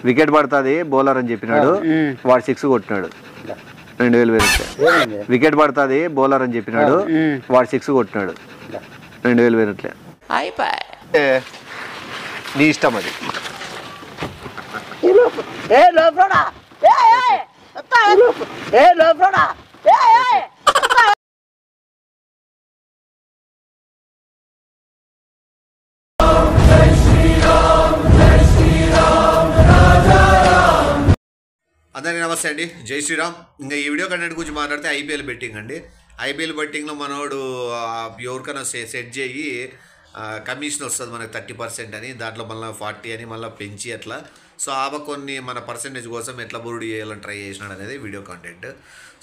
Wicket పడుతుంది bowler అని చెప్పినాడు, వాడు 6 కొట్టినాడు. 2000 వేరట్లే. వికెట్ పడుతుంది బౌలర్ అని చెప్పినాడు, వాడు 6 కొట్టినాడు. 2000 వేరట్లే. నీ ఇష్టం అది. అందరికీ నమస్తే అండి, జై శ్రీరామ్. ఇంకా ఈ వీడియో కంటెంట్ గురించి మాట్లాడితే ఐపీఎల్ బెట్టింగ్ అండి. ఐపీఎల్ బెట్టింగ్లో మనోడు ఎవరికైనా సెట్ చేయి కమిషన్ వస్తుంది మనకు 30% అని, దాంట్లో మళ్ళీ 40 అని మళ్ళీ పెంచి అట్లా. సో కొన్ని మన పర్సెంటేజ్ కోసం ఎట్లా బురుడు చేయాలని ట్రై చేసినాడు అనేది వీడియో కంటెంట్.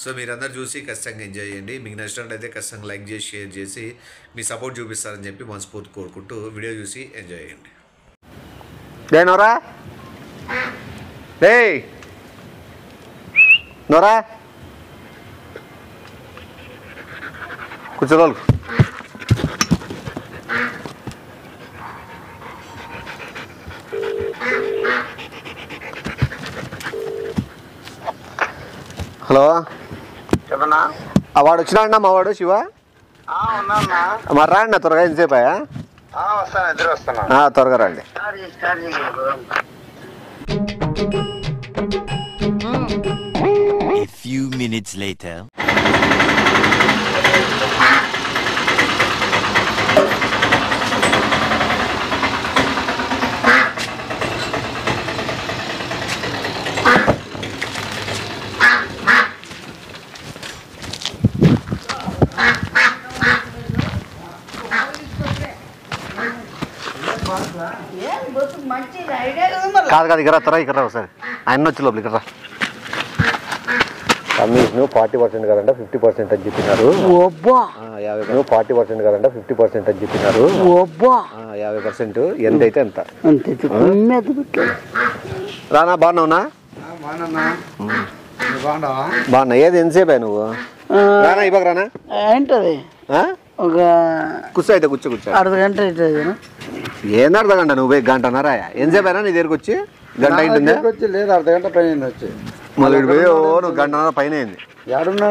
సో మీరందరూ చూసి ఖచ్చితంగా ఎంజాయ్ చేయండి. మీకు నచ్చినట్లయితే ఖచ్చితంగా లైక్ చేసి షేర్ చేసి మీ సపోర్ట్ చూపిస్తారని చెప్పి మనస్ఫూర్తి కోరుకుంటూ వీడియో చూసి ఎంజాయ్ చేయండి. నోరా నోరా కూర్చోగలరు. హలో చెప్పనా? వాడు వచ్చినాడన్నా మా వాడు శివ? మరి రాండి త్వరగా. ఎంతసేపు త్వరగా రండి. A few minutes later. కాదు ఇక్కడ ఇక్కడ ఒకసారి ఆయన వచ్చి లోపల ఇక్కడ కమిషన్ 40% కదంట 50% అని చెప్పినారు. 40% కదంట 50% అని చెప్పినారు. 50% ఎంతైతే ఎంత. రానా బాగున్నావునా? బాగున్నా. ఏది ఎంతసేపు నువ్వు రానా? ఇవ్వక రానా? ఏంటది కూర్చో అయితే కూర్చో అర్ధగంట ఏంది అర్ధగంట? నువ్వు గంటన్నారా? ఎంతసేపు అయినా నీ దగ్గరకు వచ్చి గంట అయింది లేదు, అర్ధగంట పైన వచ్చి మళ్ళీ పోయి నువ్వు గంటన్నర పైన అయింది.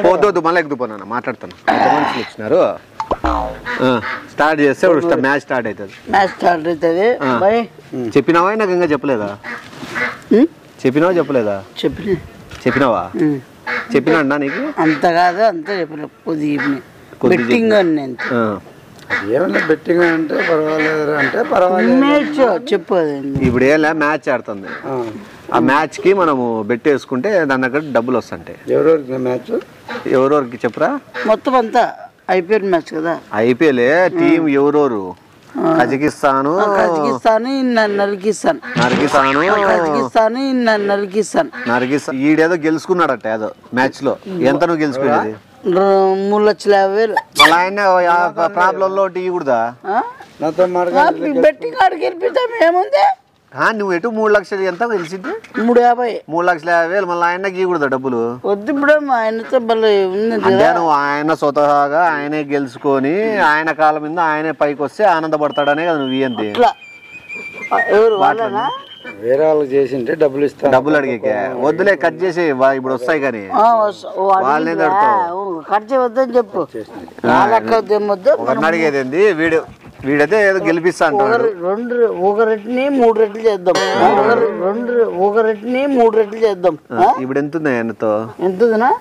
పోద్దు మళ్ళీ ఎక్కుతుపోనా మాట్లాడుతాను. మనుషులు వచ్చినారు. స్టార్ట్ చేస్తే మ్యాచ్ స్టార్ట్ అవుతుంది. చెప్పినావా? నాకు ఇంకా చెప్పలేదా? చెప్పలేదా? చెప్పినావా? చెప్పినా నీకు? అంత కాదు, అంత చెప్పలేదు. బెట్టింగ్ ఏమన్నా బెట్టింగ్ అంటే పర్వాలేదు అంటే పర్వాలేదు చెప్పదు. ఇప్పుడు ఏం మ్యాచ్ ఆడుతుంది. ఆ మ్యాచ్ కి మనము బెట్ వేసుకుంటే దాని దగ్గర డబ్బులు వస్తాయి. ఎవరెవరికి మ్యాచ్? ఎవరెవరికి చెప్పరా? మొత్తం అంతా ఐపీఎల్ మ్యాచ్ కదా. ఐపీఎల్ టీం ఎవరెవరు? కజకిస్తాన్ ఈడేదో గెలుచుకున్నాడట ఏదో మ్యాచ్ లో. ఎంత నువ్వు గెలుచుకునేది? 3,50,000. మళ్ళీ ఆయన ప్రాబ్లం లో టీ కూడా బెట్టింగ్ ఆడికి గెలిపిస్తాం ఏముంది. నువ్వు ఎటు 3 లక్షలు ఎంత గెలిచింది? 3,50,000. 3,50,000 మళ్ళీ ఆయన గీకూడదా డబ్బులు? వద్దు ఇప్పుడు ఆయనతో అంటే నువ్వు ఆయన స్వతహాగా ఆయనే గెలుచుకొని ఆయన కాళ్ళ మీద ఆయనే పైకి వస్తే ఆనందపడతాడనే కదా నువ్వు ఏంటి? వేరే వాళ్ళకి చేసింటే డబ్బులు ఇస్తా. డబ్బులు అడిగే వద్దులే, కట్ చేసి ఇప్పుడు వస్తాయి కానీ వాళ్ళనే కట్ చేయవద్దని చెప్పు. అడిగేది ఏంది? వీడైతే ఏదో గెలిపిస్తా అంటాడు. 1 రెట్ని 3 రెట్లు చేద్దాం. 1 రెట్ని 3 రెట్లు చేద్దాం. ఇప్పుడు ఎంత ఉంది? ఎంతతో ఎంతనా?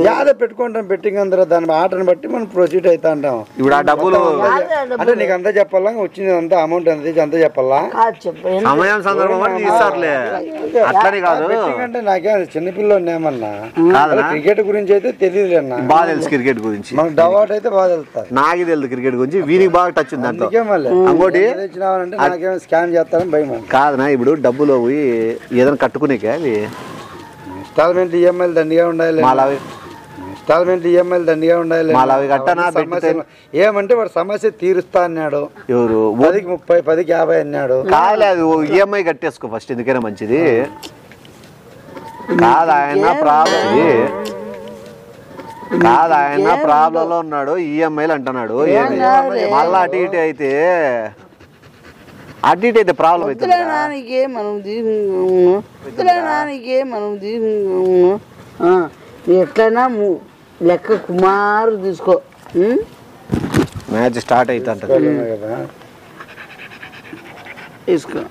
యాద పెట్టుకుంటాం బెట్టింగ్ అందరూ. దాని ఆటను బట్టి మనం ప్రొసీడ్ అవుతా అంటాం. ఇప్పుడు ఆ డబ్బులు అంటే నీకు అంతా చెప్పాలా? వచ్చింది అంతా అమౌంట్ ఎంత అంతా చెప్పాలా? సమయం సందర్భం ఇస్తారులే, అట్లని కాదు. అంటే నాకే చిన్నపిల్లలు ఏమన్నా క్రికెట్ గురించి అయితే తెలియదు అన్న. బాగా తెలుసు క్రికెట్ గురించి. మనకు డవాట్ అయితే బాగా తెలుస్తుంది. నాకు తెలుసు క్రికెట్ గురించి, వీరికి బాగా టచ్ ఉంది. అందుకే మళ్ళీ ఇంకోటి తెచ్చినావంటే నాకేమో స్కామ్ చేస్తానని భయం. కాదనా ఇప్పుడు డబ్బులు పోయి ఏదైనా కట్టుకునేకే అవి ఇన్స్టాల్మెంట్ ఈఎంఐలు దండిగా ఉండాలి. ఇన్స్టాల్మెంట్ ఈఎంఐలు దండిగా ఉండాలి. ఏమంటే వాడు సమస్య తీరుస్తా అన్నాడు. ఎవరు? 10కి 30, 10కి 50 అన్నాడు. కాదు ఈఎంఐ కట్టేసుకో ఫస్ట్, ఎందుకైనా మంచిది. కాదు ఆయన ప్రాబ్లం కాదు ఆయన ప్రాబ్లం లో ఉన్నాడు, ఈఎంఐలు అంటున్నాడు. మళ్ళా అటు ఇటు అయితే ప్రాబ్లం అవుతుంది. ఎట్లయినా లెక్క కుమారు తీసుకో. మ్యాచ్ స్టార్ట్ అవుతుంది తీసుకో.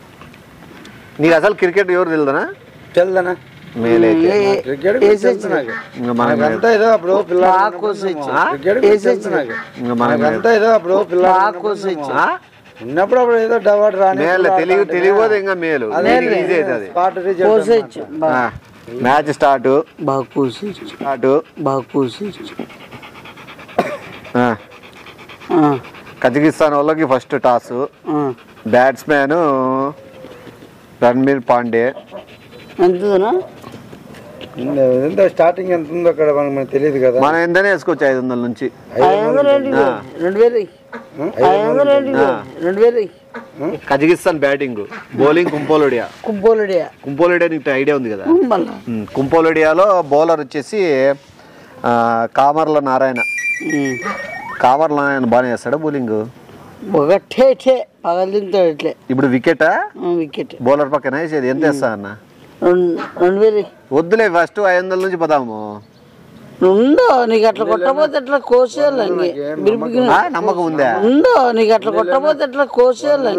నీకు అసలు క్రికెట్ ఎవరు తెలుదనా? తెలుదనా? ఉన్నప్పుడు అప్పుడు ఏదో డవాట్ రాని తెలియదు ఇంకా మేలు ఈజీ అవుతుంది. మ్యాచ్ స్టార్ట్ కజకిస్తాన్ వాళ్ళకి first toss. Batsmen Ranbir Pandey. Starting ఎంత ఉందో అక్కడ మనకు తెలియదు కదా. మనం ఎంతనే వేసుకోవచ్చు 500 నుంచి. కజకిస్తాన్ బ్యాటింగ్, బౌలింగ్ కుంపోలోడియా నీకు ఐడియా ఉంది కదా. కుంపోలోడియాలో బౌలర్ వచ్చేసి కామర్ల నారాయణ. బాగానే చేస్తాడా బౌలింగ్? ఇప్పుడు వికెటా? బౌలర్ పక్కన వేసేది ఎంత వేస్తా అన్న? వద్దులే, ఫస్ట్ 500 నుంచి పోదాము. నీకు అట్లా కొట్టపోతే ఎట్లా కోసేయాలి. నమ్మకం ఉందా? నీకు అట్లా కొట్టపోతే ఎట్లా కోసేయాలి.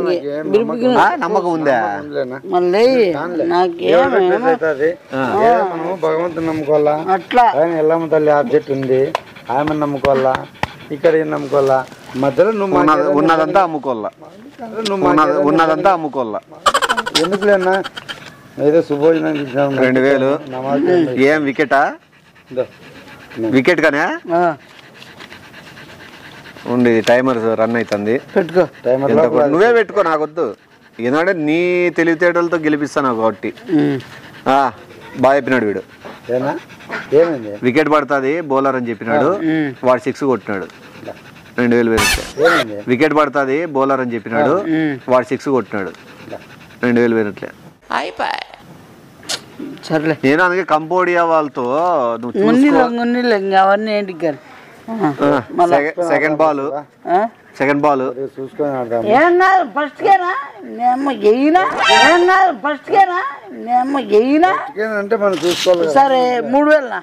నమ్మకం ఉందా? మళ్ళీ మనము భగవంతుని నమ్ముకోవాలా, అట్లా ఎల్లమ్మ తల్లి ఆబ్జెక్ట్ ఉంది, ఆమె నమ్ముకోవాలా, ఇక్కడ ఏం నమ్ముకోవాలా, మధ్యలో నువ్వు ఉన్నదంతా అమ్ముకోవాలా. ఎందుకులేనా ఏదో శుభోజనం 2000. ఏం వికెటా? వికెట్ కానీ ఉంది. టైమర్ రన్ అవుతుంది. నువ్వే పెట్టుకో, నాకొద్దు. ఎందుకంటే నీ తెలివితేటలతో గెలిపిస్తాను కాబట్టి. బాగా చెప్పినాడు వీడు. వికెట్ పడుతుంది బౌలర్ అని చెప్పినాడు, వాడు 6 కొట్టినాడు. 2000 వేరే. వికెట్ పడుతుంది బౌలర్ అని చెప్పినాడు, వాడు 6 కొట్టినాడు. 2000 వేరే. సర్లే, నేను అందుకే కంబోడియా వాళ్ళతో అవన్నీ ఏంటి సెకండ్ బాల్ అంటే మనం చూసుకోవాలి. సరే 3000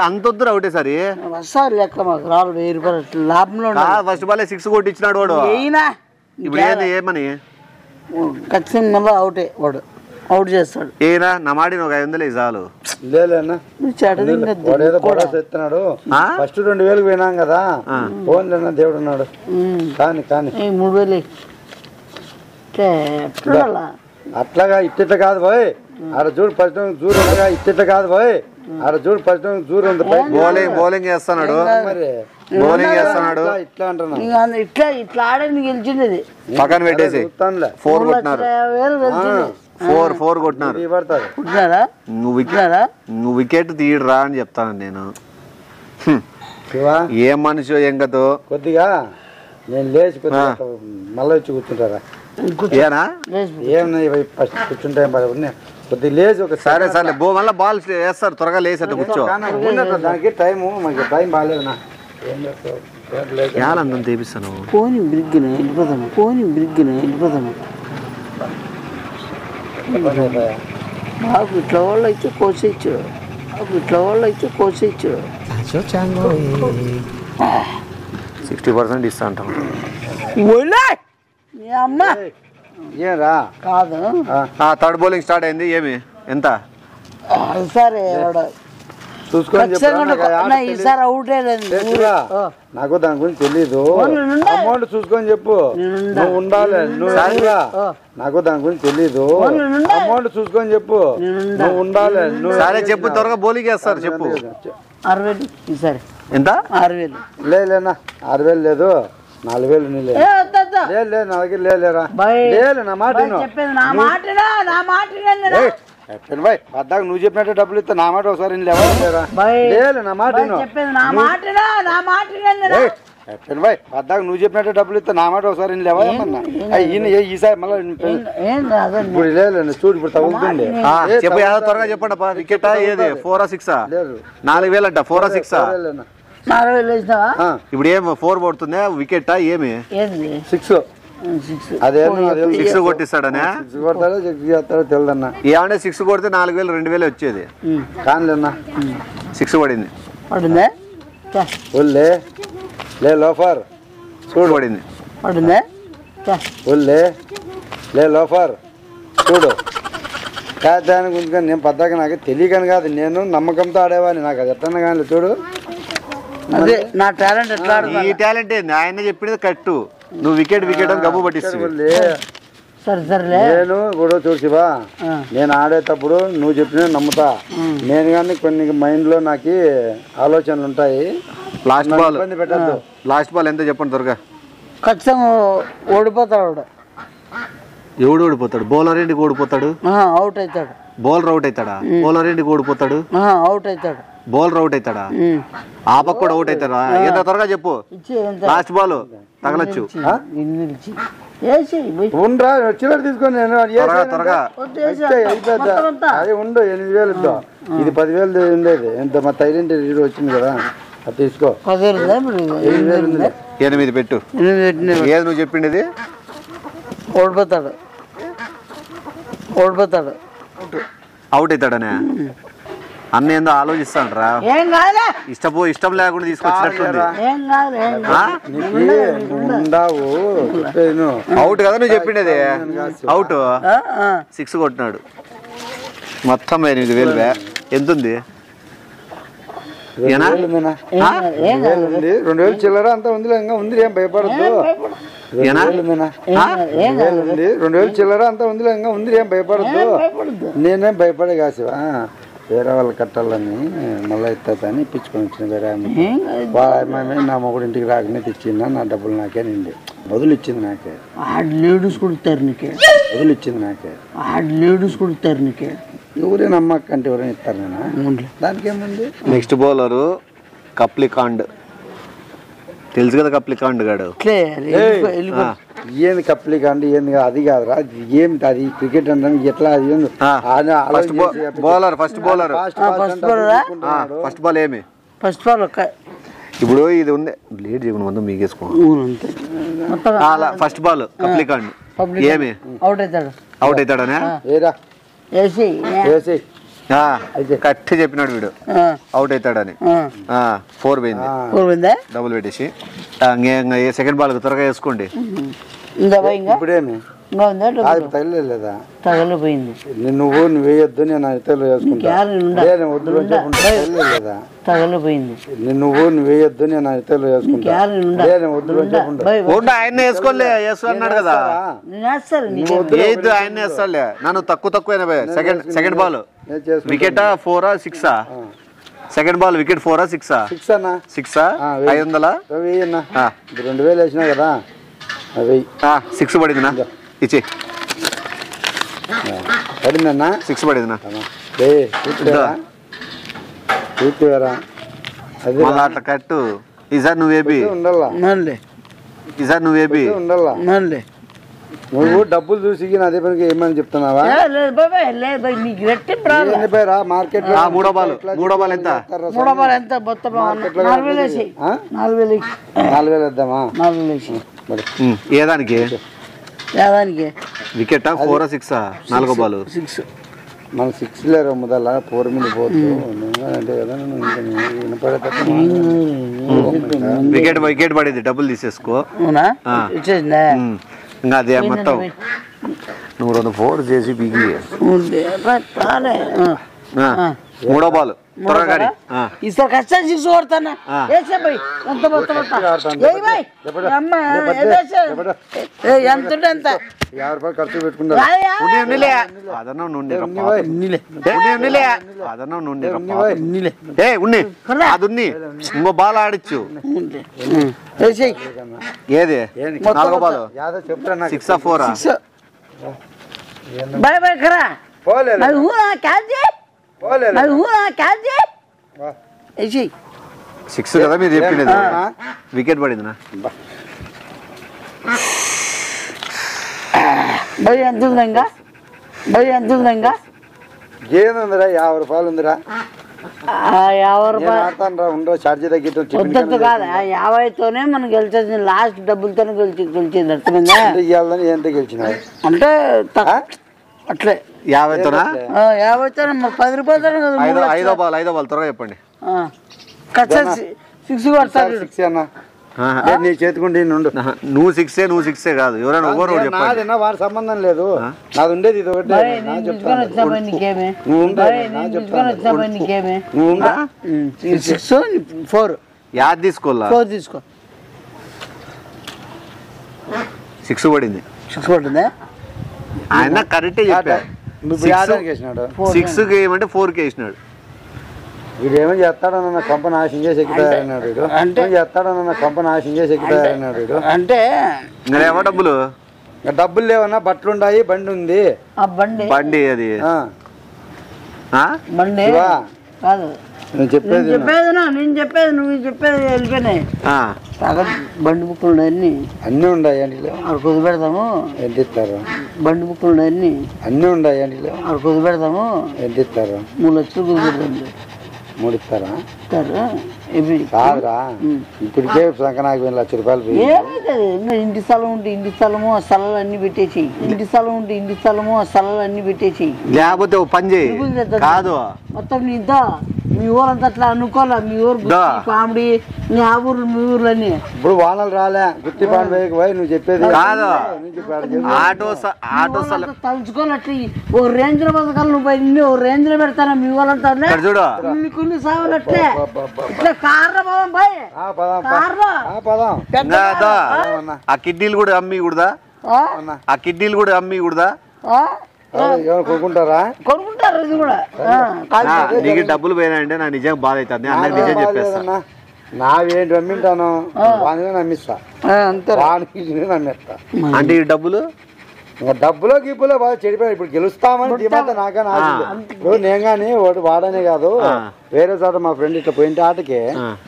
అంతొద్దురు ఒకటే సరే వస్తారు లెక్క. మాకు రాదు 1000 రూపాయలు లాభంలో. ఫస్ట్ బాల్ 6 కొట్టించినాడు వాడు. ఇప్పుడు ఏంది ఏమని ఖచ్చితంగా అవుటే, వాడు అవుట్ చేస్తాడు. ఏనా నా మాడి ఒక 500 చాలు. చెప్తున్నాడు ఫస్ట్ 2000 పోయినాం కదా, ఫోన్ లేనా దేవుడు ఉన్నాడు. కానీ 3000 అట్లాగా ఇట్ట కాదు పోయి ఆడ చూడు ఫస్ట్ జూరు ఉండగా ఇట్ట కాదు పోయి ఆడ చూడు ఫస్ట్ జూరు ఉంది. బౌలింగ్ చేస్తున్నాడు, బౌలింగ్ చేస్తున్నాడు. ఇట్లా అంటున్నా, ఇట్లా ఆడని గెలిచింది. పక్కన పెట్టేసి 4 కొట్టినారు. 4 కొట్టినారు. నువ్వు వికెట్ తీయరా అని చెప్తాను నేను. ఏం మనిషి ఎంగతో కొద్దిగా నేను లేచి మళ్ళీ వచ్చి కూర్చుంటారా? ఏనా ఏం కూర్చుంటా కొద్దిగా లేచి ఒక సరే మళ్ళీ బాల్ వేస్తారు త్వరగా లేచి కూర్చో. దానికి టైము మనకి టైం బాగాలేదునా. ఏం చేస్తావు? యాలందం తెపిస్తాను. పోనీ బ్రిగ్గిన వెళ్ళిపోతాను. మాకు ఇట్లా వాళ్ళు అయితే కోసేచ్చు. 60% ఇస్తా అంటాం. అమ్మ ఏరా కాదు. థర్డ్ బౌలింగ్ స్టార్ట్ అయింది. ఏమి ఎంత? సరే చూసుకొని ఈసారి అవుట్ నాకు దాని గురించి తెలీదు. అమౌంట్ చూసుకొని చెప్పు. నువ్వు ఉండాలి. నాకు దాని గురించి తెలీదు. అమౌంట్ చూసుకొని చెప్పు. నువ్వు ఉండాలి. సరే చెప్పు, త్వరగా బౌలింగ్ వేస్తారు చెప్పు. 6000 ఈసారి ఎంత? 6000 లేనా? 6000 లేదు, 4000 లేదు. నా దగ్గర లేరా? నా మాట పద్దాక నువ్వు చెప్పినట్టు డబ్బులు ఇస్తా. నా మాట ఒకసారి లేరా? నా మాట బాయ్ పద్దాక నువ్వు చెప్పినట్టు డబ్బులు ఇస్తా నా మాట ఒకసారి లేవా ఏమన్నా ఈయన ఈసారి మళ్ళీ ఇప్పుడు లేదు చూడు ఇప్పుడు తగులుతుంది చెప్పు త్వరగా చెప్పండి వికెట్ ఏది 4 6 4,000 అంట 4 6 ఇప్పుడు ఏం 4 పడుతుందా వికెట్ ఏమి 6 అదే 6 కొట్టిస్తాడనే 6 కొడతాడో 6 చేస్తాడో తెలియదన్నా ఏమంటే 6 కొడితే 4,000 2,000 వచ్చేది కానిలేనా 6 పడింది ఒళ్ళే లే లోఫర్ చూడు పడింది ఒళ్ళే లే లోఫర్ చూడు దాని గురించి నేను పద్దాక నాకు తెలియకని కాదు నేను నమ్మకంతో ఆడేవాడిని నాకు అది ఎట్లా కానీ చూడు అదే నా టాలెంట్ ఎట్లా ఈ టాలెంట్ ఏంది ఆయన చెప్పినది కట్టు నువ్వు వికెట్ అని గబ్బు పట్టిస్తావు నేను ఇప్పుడు చూసివా నేను ఆడేటప్పుడు నువ్వు చెప్పిన నమ్ముతా నేను కానీ కొన్ని మైండ్ లో నాకు ఆలోచనలు ఉంటాయి లాస్ట్ బాల్ ఎంత చెప్పండి త్వరగా ఖచ్చితంగా ఓడిపోతాడు ఎవడు ఓడిపోతాడు బౌలర్ ఏంటికి ఓడిపోతాడు అవుట్ అవుతాడు బౌలర్ అవుట్ అవుతాడా బౌలర్ ఏంటికి ఓడిపోతాడు అవుట్ అవుతాడు బౌలర్ అవుట్ అవుతాడా ఆ పక్క కూడా అవుట్ అవుతాడా ఎంత త్వరగా చెప్పు లాస్ట్ బాల్ తగలచ్చు ఉండరా చిల్లర తీసుకొని నేను త్వరగా అది ఉండు 8,000 ఇద్దాం ఇది 10,000 ఉండేది ఎంత మా ఐడెంటిటీ వచ్చింది కదా అది తీసుకో 8 పెట్టు ఏది నువ్వు చెప్పిండేది ఓడిపోతాడు అవుట్ అవుతాడనే అన్న ఏందో ఆలోచిస్తాండ్రా ఇష్టం లేకుండా తీసుకొచ్చినట్టుంది అవుట్ కదా నువ్వు చెప్పిండేది అవుట్ 6 కొట్టినాడు మొత్తం 8,000 ఎంత ఉంది 2,000 చిల్లర అంతా ఉంది ఇంకా ఉంది ఏం భయపడద్దు 2,000 చిల్లర అంతా ఉంది ఇంకా ఉంది ఏం భయపడద్దు నేనేం భయపడే కాసివా వేరే వాళ్ళు కట్టాలని మళ్ళీ ఇస్తుందని ఇప్పించుకొని వచ్చిన వేరే నా మొగుడు ఇంటికి రాకనే తెచ్చిందా నా డబ్బులు నాకే నిండి బదులు ఇచ్చింది నాకే లేడీస్ కొడుతారు నీకే బదులు ఇచ్చింది నాకే లేడీస్ కొడుతారు నీకే ఎవరైనా అమ్మక్క అంటే ఎవరైనా ఇస్తారు నేను దానికి ఏముంది నెక్స్ట్ బౌలరు కప్లికాండ్ తెలుసు కదా కప్లికాండ్ గాడు ఏంది కప్లికాండ్ ఏంది అది కాదురా ఏమిటి అది క్రికెట్ అంటే ఎట్లా బౌలర్ ఫస్ట్ బాల్ ఏమి ఇప్పుడు ఇది ఉంది లేట్ చేయకుండా ముందు మీకేసుకో ఫస్ట్ బాల్ కప్లికాండ్ ఏమి అవుట్ అవుతాడనే కట్టి చెప్పినాడు వీడు అవుట్ అవుతాడని 4 పోయింది డబుల్ పెట్టేసి సెకండ్ బాల్ త్వరగా వేసుకోండి ఇప్పుడేమి తగలేదా తగలిపోయింది నువ్వు వేయొద్దు నేను ఇతరులు వేసుకుంటా తగలిపోయింది నువ్వు వేయొద్దు నేను ఇతరులు వేసుకుంటా ఆయన వేసుకున్నాడు కదా ఏది ఆయన వేస్తాడులే నన్ను తక్కువ second ball wicket 4 6 second ball wicket 4 6 6 500 2,000 వేసినా కదా 6 పడిందినా ఇచ్చి పడిందన్నా 6 పడిందినా మళ్ళీ అట్లా కట్టు ఈసారి నువ్వేబి ఈసారి నువ్వేబి నువ్వు డబ్బులు చూసి అదే పనికి ఏమని చెప్తున్నావా మార్కెట్ మూడో బాల్ ఎంత 4,000 ఇద్దామా ఏదానికి వికెట్ 4 6 4 బాల్ 6 మన 6 లేరు మొదల 4 మీద పోతు అంటే కదా వికెట్ పడేది డబ్బులు తీసేసుకో ఇంకా అదే మొత్తం నువ్వు 2 4 చేసి బిగి మూడో బాల్ త్వరగా ఈసారి ఖచ్చితంగా 6 కొడతానా ఎంత ఎంత 50 రూపాయలు ఖర్చు పెట్టుకుంటా ఇంకో బాల్ ఆడచ్చు ఏది 4 బాల్ 6 4 బాయ్ బాయ్ కరా मैं हूँ क्या जी मैं हूँ क्या जी ऐसे 6 కదా మీరు చెప్పింది. వికెట్ పడిందినా? భయ ఎంత ఉందంగా? భయ ఎంత ఉందంగా? గేమ్ ఉందిరా, 50 రూపాయలు ఉందిరా. 50 రూపాయలు ఆడతాను రా, ఉండవు ఛార్జీ తగ్గితే. వద్దు కాదు, 50తోనే మనం గెలిచేది. లాస్ట్ డబ్బులతోనే గెలిచేది. అర్థమైందా? ఇవ్వాలని ఎంత గెలిచినావు అంటే అట్లే 50తోనా? 50తోనే మరి 10 రూపాయలతోనే కదా. 5 బాల్ త్వరగా చెప్పండి. 6 కొడతాడు. 6 అన్న నీ చేతుకుంటే నుండు. నువ్వు 6 కాదు, ఎవరైనా ఒకరు చెప్పండి. నాదేనా వాడి సంబంధం లేదు, నాది ఉండేది ఇది ఒకటి. నీకేమే? నువ్వు ఉందా? నీకేమే? నువ్వు ఉందా? 6 4 యాద్ తీసుకోవాలా? 4 తీసుకో. 6 పడింది. 6 పడుతుందా? ఆయన కరెక్టే చెప్పాడు. ఇప్పుడు యాదానికి వేసినాడు. 6కి ఏమంటే 4కి వేసినాడు. వీడు ఏమో చేస్తాడన్న కంప నాశనం చేసి ఎక్కుతారన్నాడు. వీడు అంటే చేస్తాడన్న కంప నాశనం చేసి ఎక్కుతారన్నాడు. వీడు అంటే ఇంకా ఏమో డబ్బులు లేవన్నా, బట్టలు ఉన్నాయి, బండి ఉంది. బండి అది బండి కాదు నేను చెప్పేది. నేను చెప్పేది నువ్వు చెప్పేది వెళ్ళిపోయినాయి. బండి బుక్కులు ఉన్నాయి, అన్నీ ఉన్నాయి. అక్కడ కుది పెడతాము. ఎంత ఇస్తారు? బండి బుక్కులు ఉన్నాయి, అన్నీ ఉన్నాయి. అక్కడ కుది పెడతాము. ఎంత ఇస్తారు? 3 లక్షలు కుది పెడతాము. 3 ఇస్తారా? కాదురా, ఇప్పటికే సంకనాకి 2 లక్షల రూపాయలు. ఏమవుతుంది? ఇంటి స్థలం ఉంటే ఇంటి స్థలము ఆ స్థలాలు అన్ని పెట్టేసి, ఇంటి స్థలం ఉంటే ఇంటి స్థలము ఆ స్థలాలు అన్ని పెట్టేసి, లేకపోతే పని చేయి. కాదు మొత్తం నీతో మీ ఊరంతా అట్లా అనుకోలే. మీ ఊరు కామెడీ, మీ ఆ ఊరు మీ ఊర్లన్నీ. ఇప్పుడు వానలు రాలే, గుత్తి పాడు పోయి నువ్వు చెప్పేది కాదు. ఆటో తలుచుకోవాలి. అట్లా ఓ రేంజ్ లో బతకాలి. నువ్వు అన్ని ఓ రేంజ్ లో పెడతానా మీ వాళ్ళంతా? చూడు కొన్ని సాగులు అట్లే ఇట్లా కార్లో పోదాం బాయ్. కార్లో ఆ కిడ్నీలు కూడా అమ్మి కూడదా? ఆ కిడ్నీలు కూడా అమ్మి కూడదా? కొనుక్కుంటారా? కొనుక్కుంటారు. ఇది కూడా నీకు డబ్బులు పోయినాయంటే నాకు నిజంగా బాధ అవుతుంది. అన్నది నిజం చెప్పేస్తా. నావేంటి అమ్మింటాను, వానిగా నమ్మిస్తా. అంతే, వానికి నమ్మేస్తా. అంటే ఈ డబ్బులు ఇంకా డబ్బులో గిబ్బులో బాగా చెడిపోయాడు. ఇప్పుడు గెలుస్తామని ధీమాత నాకని ఆశ. ఇప్పుడు నేను కానీ వాడనే కాదు, వేరే చోట మా ఫ్రెండ్ ఇట్లా పోయింటే ఆటకి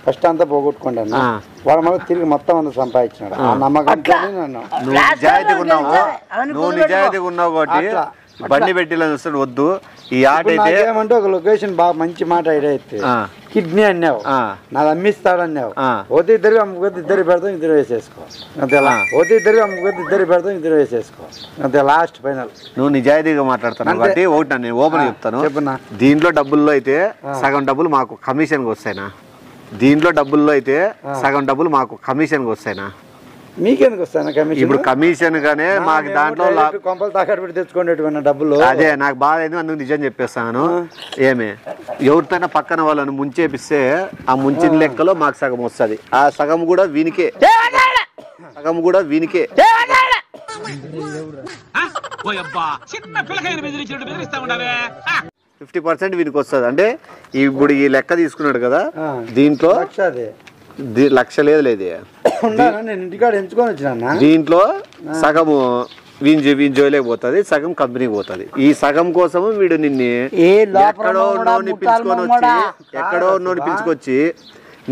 ఫస్ట్ అంతా పోగొట్టుకుంటాను. వాడు మళ్ళీ తిరిగి మొత్తం అంతా సంపాదించినాడు. ఆ నమ్మకంతో నన్ను నువ్వు నిజాయితీగా ఉన్నావు కాబట్టి బండి పెట్టిలా చూస్తాడు. వద్దు ఈ ఆట అయితే ఏమంటే ఒక లొకేషన్ బాగా మంచి మాట ఐడియా అయితే కిడ్నీ అన్నావు, నాది అమ్మిస్తాడన్నావు. పోతే ఇద్దరు అమ్ముకొద్ది, ఇద్దరు పెడతాం, ఇద్దరు వేసేసుకో అంతేలా. పోతే ఇద్దరు అమ్ముకొద్ది, ఇద్దరు పెడతాం, ఇద్దరు వేసేసుకో అంతే. Last final. నువ్వు నిజాయితీగా మాట్లాడుతున్నావు కాబట్టి ఒకటి నేను ఓపెన్ చెప్తాను. చెప్పనా? దీంట్లో డబ్బుల్లో అయితే సగం డబ్బులు మాకు కమిషన్కి వస్తాయినా? దీంట్లో డబ్బుల్లో అయితే సగం డబ్బులు మాకు కమిషన్కి వస్తాయినా? మీకెందుకు వస్తాను కమిషన్? ఇప్పుడు కమిషన్ గానే మాకు దాంట్లో కొంపలు తాకట్టు పెట్టి తెచ్చుకునేటువంటి డబ్బులు. అదే నాకు బాధ అయింది, అందుకు నిజం చెప్పేస్తాను. ఏమే ఎవరితోనైనా పక్కన వాళ్ళని ముంచేపిస్తే ఆ ముంచిన లెక్కలో మాకు సగం వస్తుంది. ఆ సగం కూడా వీనికే, సగం కూడా వీనికే. 50% వీనికి వస్తుంది. అంటే ఇప్పుడు ఈ లెక్క తీసుకున్నాడు కదా, దీంట్లో లక్ష లేదు. నేను ఇంటికాడ ఎంచుకొని వచ్చినా. దీంట్లో సగము వీని జోలికి పోతుంది, సగం కంపెనీకి పోతుంది. ఈ సగం కోసము వీడు నిన్ను ఎక్కడో ఉన్నోని పిలుచుకొచ్చి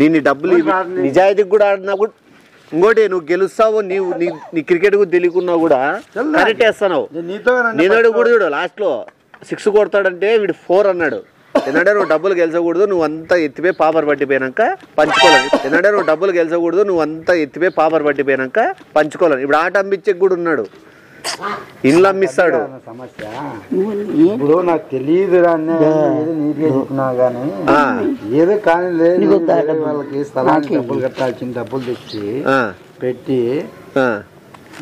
నిన్ను డబ్బులు నిజాయితీకి కూడా ఆడినప్పుడు ఇంకోటి నువ్వు గెలుస్తావు. నీ క్రికెట్ కూడా తెలియకున్నా కూడా కరెక్ట్ వేస్తున్నావు. నేను కూడా చూడు లాస్ట్ లో 6 కొడతాడంటే వీడు 4 అన్నాడు. ఎందుకంటే నువ్వు డబ్బులు గెలిచకూడదు, నువ్వు అంతా ఎత్తిపోయి పాపర్ పట్టిపోయినాక పంచుకోవాలి. ఎందుకంటే నువ్వు డబ్బులు గెలిచకూడదు, నువ్వు అంతా ఎత్తిపోయి పాపర్ పట్టిపోయినాక పంచుకోవాలి. ఇప్పుడు ఆట అమ్మించే కూడా ఉన్నాడు, ఇండ్లు అమ్మిస్తాడు. సమస్య ఇప్పుడు నాకు తెలియదు నీట్గా చెప్పినా గానీ ఏదో కానీ లేదు. వాళ్ళకి స్థలానికి డబ్బులు కట్టాల్సిన డబ్బులు తెచ్చి పెట్టి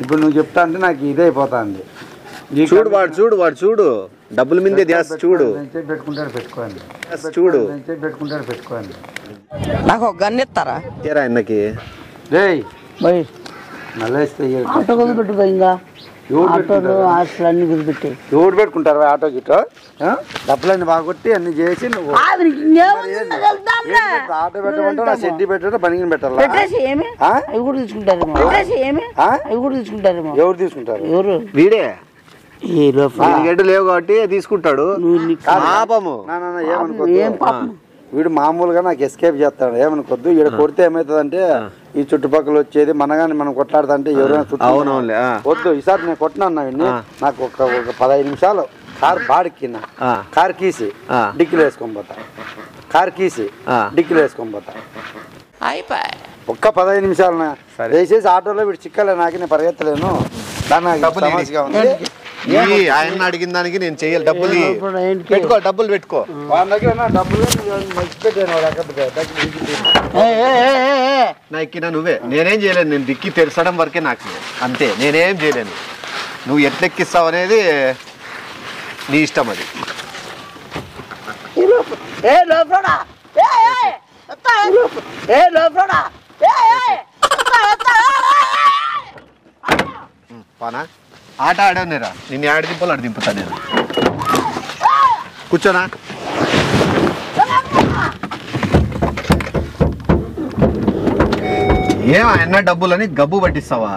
ఇప్పుడు నువ్వు చెప్తా అంటే నాకు ఇదే అయిపోతుంది. చూడు వాడు చూడు డబ్బుల మీదే ధ్యాస. చూడు పెట్టుకోండి, చూడు పెట్టుకోండి. నాకు ఒక గన్ ఇస్తారా? ఆయనకి ఆటో కొద్ది పెట్టుకో. ఇంకా ఆటోలు హాస్టల్ అన్ని కొద్ది పెట్టి ఎవరు పెట్టుకుంటారు ఆటో గిటో? డబ్బులన్నీ బాగొట్టి అన్ని చేసి నువ్వు ఆటో పెట్టమంటే నా షెడ్డి పెట్టా పనికి పెట్టాలి. అవి కూడా తీసుకుంటారేమో, అవి కూడా తీసుకుంటారేమో. ఎవరు తీసుకుంటారు? ఎవరు? వీడే గడ్డు లేవు కాబట్టి తీసుకుంటాడు. పాపము ఏం పాపం? వీడు మామూలుగా నాకు ఎస్కేప్ చేస్తాడు, ఏమనుకోద్దు. ఈడ కొడితే ఏమవుతుందంటే ఈ చుట్టుపక్కల వచ్చేది మనగాని మనం కొట్లాడుతుంటే ఎవరైనా వద్దు. ఈసారి నేను కొట్టినాను వీడిని, నాకు ఒక 15 నిమిషాలు కార్ బాడికిన్నా కార్ కీసి డిక్కీలు వేసుకొని పోతా, కార్ కీసి డిక్కీలు వేసుకొని పోతా. ఒక్క 15 నిమిషాలనా దయచేసి ఆటోలో వీడు చిక్కలే, నాకు నేను పరిగెత్తలేను. దాన్ని సమస్యగా ఉంది. ఆయన అడిగిన దానికి నేను చెయ్యాలి. డబ్బులు పెట్టుకో, డబ్బులు పెట్టుకో. వాళ్ళ దగ్గర డబ్బులు నా ఎక్కినా నువ్వే, నేనేం చేయలేను. నేను దిక్కి తెరచడం వరకే నాకు, అంతే. నేనేం చేయలేను. నువ్వు ఎట్లా ఎక్కిస్తావు అనేది నీ ఇష్టం. అది పానా ఆట ఆడనేరా, నిన్ను ఆడ దింపాలి ఆడ దింపుతా నేను. కూర్చోనా? ఏం అన్న డబ్బులని గబ్బు పట్టిస్తావా?